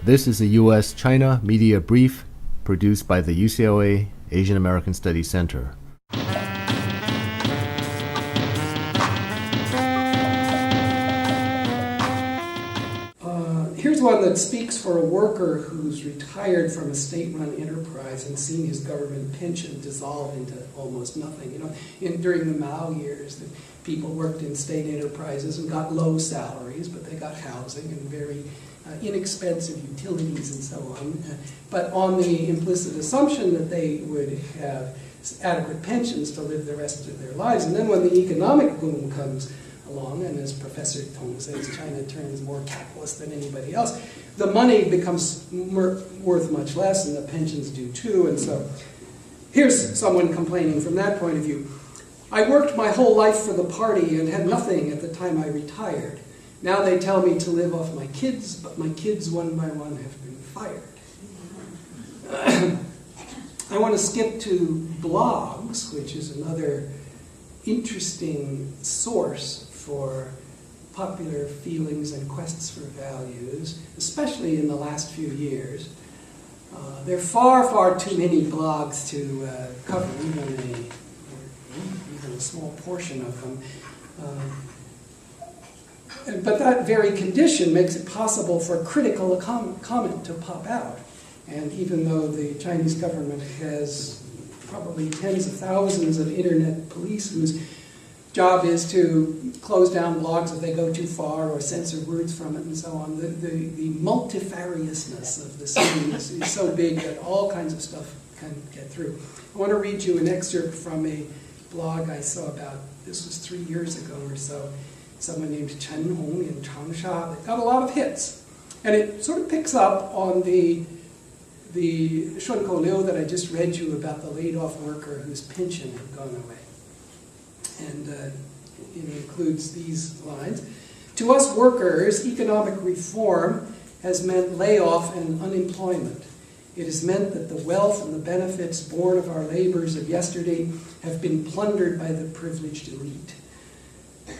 This is a U.S.-China Media Brief produced by the UCLA Asian American Studies Center. Here's one that speaks for a worker who's retired from a state-run enterprise and seen his government pension dissolve into almost nothing. During the Mao years, the people worked in state enterprises and got low salaries, but they got housing and very inexpensive utilities and so on, but on the implicit assumption that they would have adequate pensions to live the rest of their lives. And then when the economic boom comes along, and as Professor Tong says, China turns more capitalist than anybody else, the money becomes worth much less, and the pensions do too. And so here's someone complaining from that point of view. I worked my whole life for the party and had nothing at the time I retired. Now they tell me to live off my kids, but my kids one by one have been fired. I want to skip to blogs, which is another interesting source for popular feelings and quests for values, especially in the last few years. There are far, far too many blogs to cover even a small portion of them. But that very condition makes it possible for critical comment to pop out. And even though the Chinese government has probably tens of thousands of internet police whose job is to close down blogs if they go too far or censor words from it and so on, the multifariousness of the scene is so big that all kinds of stuff can get through. I want to read you an excerpt from a blog I saw about, this was 3 years ago or so, someone named Chen Hong in Changsha. It got a lot of hits. And it sort of picks up on the Shunko Liu that I just read you about, the laid-off worker whose pension had gone away. And it includes these lines. To us workers, economic reform has meant layoff and unemployment. It has meant that the wealth and the benefits born of our labors of yesterday have been plundered by the privileged elite.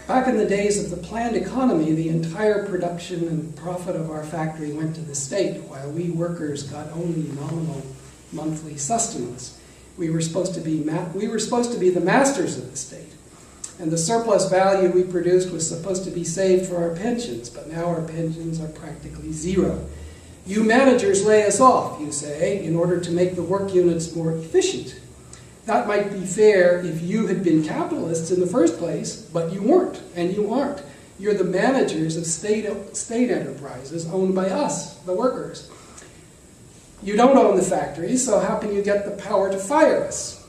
Back in the days of the planned economy, the entire production and profit of our factory went to the state, while we workers got only nominal monthly sustenance. We were supposed to be the masters of the state, and the surplus value we produced was supposed to be saved for our pensions, but now our pensions are practically zero. You managers lay us off, you say, in order to make the work units more efficient. That might be fair if you had been capitalists in the first place, but you weren't, and you aren't. You're the managers of state enterprises owned by us, the workers. You don't own the factories, so how can you get the power to fire us?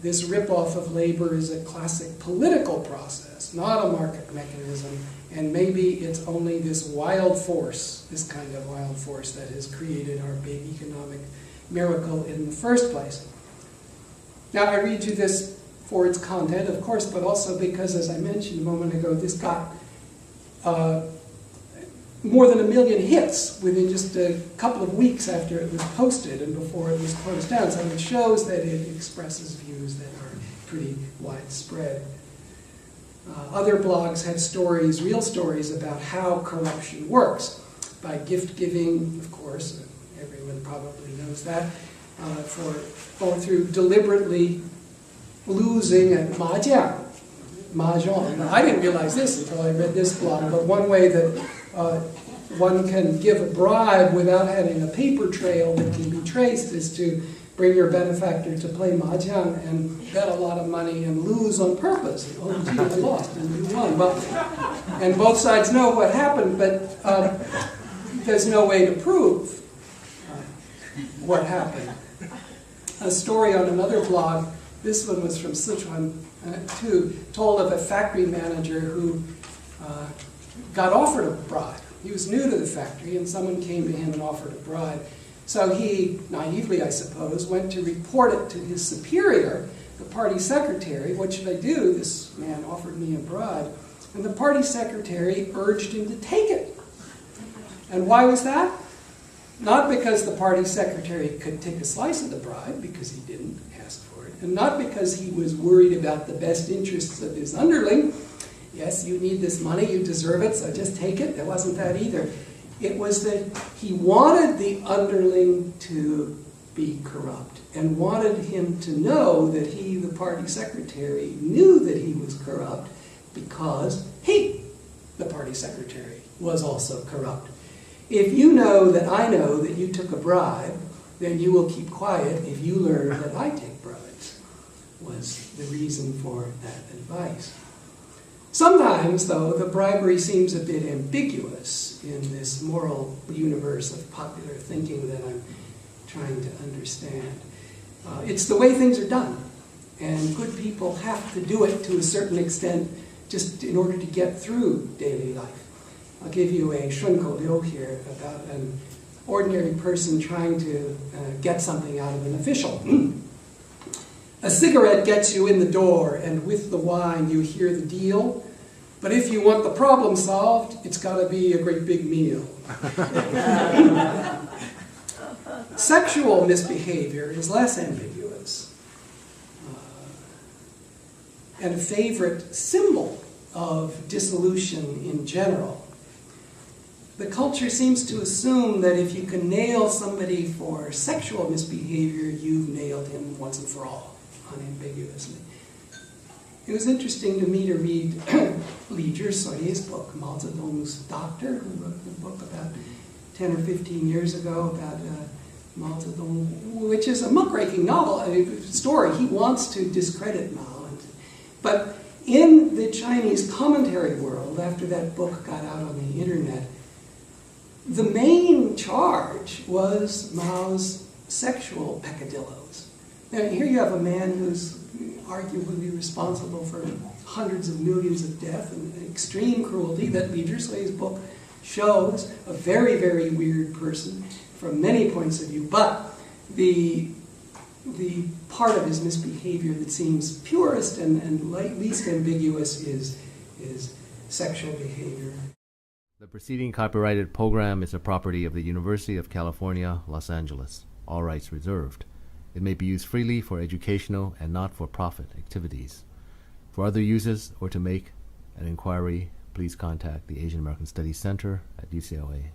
This rip-off of labor is a classic political process, not a market mechanism, and maybe it's only this wild force, this kind of wild force, that has created our big economic miracle in the first place. Now, I read you this for its content, of course, but also because, as I mentioned a moment ago, this got more than 1 million hits within just a couple of weeks after it was posted and before it was closed down. So it shows that it expresses views that are pretty widespread. Other blogs had stories, real stories, about how corruption works. By gift giving, of course, everyone probably knows that, for going through deliberately losing at mahjong. I didn't realize this until I read this blog, but one way that one can give a bribe without having a paper trail that can be traced is to bring your benefactor to play mahjong and bet a lot of money and lose on purpose. Oh, gee, I lost and you won. Well, and both sides know what happened, but there's no way to prove what happened. A story on another blog, this one was from Sichuan too, told of a factory manager who got offered a bribe. He was new to the factory and someone came to him and offered a bribe. So he, naively I suppose, went to report it to his superior, the party secretary. What should I do? This man offered me a bribe. And the party secretary urged him to take it. And why was that? Not because the party secretary could take a slice of the bribe, because he didn't ask for it, and not because he was worried about the best interests of his underling. Yes, you need this money, you deserve it, so just take it. It wasn't that either. It was that he wanted the underling to be corrupt and wanted him to know that he, the party secretary, knew that he was corrupt because he, the party secretary, was also corrupt. If you know that I know that you took a bribe, then you will keep quiet if you learn that I take bribes, was the reason for that advice. Sometimes, though, the bribery seems a bit ambiguous in this moral universe of popular thinking that I'm trying to understand. It's the way things are done, and good people have to do it to a certain extent just in order to get through daily life. I'll give you a 顺口溜 here about an ordinary person trying to get something out of an official. A cigarette gets you in the door, and with the wine you hear the deal. But if you want the problem solved, it's got to be a great big meal. Sexual misbehavior is less ambiguous, and a favorite symbol of dissolution in general. The culture seems to assume that if you can nail somebody for sexual misbehavior, you've nailed him once and for all, unambiguously. It was interesting to me to read Li Zhishui's book, Mao Zedong's doctor, who wrote the book about 10 or 15 years ago about Mao Zedong, which is a muckraking novel, story. He wants to discredit Mao. But in the Chinese commentary world, after that book got out on the internet, the main charge was Mao's sexual peccadillos. Now, here you have a man who's arguably responsible for hundreds of millions of deaths and extreme cruelty that Li Zhishui's book shows, a very, very weird person from many points of view, but the part of his misbehavior that seems purest and least ambiguous is sexual behavior. The preceding copyrighted program is a property of the University of California, Los Angeles. All rights reserved. It may be used freely for educational and not-for-profit activities. For other uses or to make an inquiry, please contact the Asian American Studies Center at UCLA.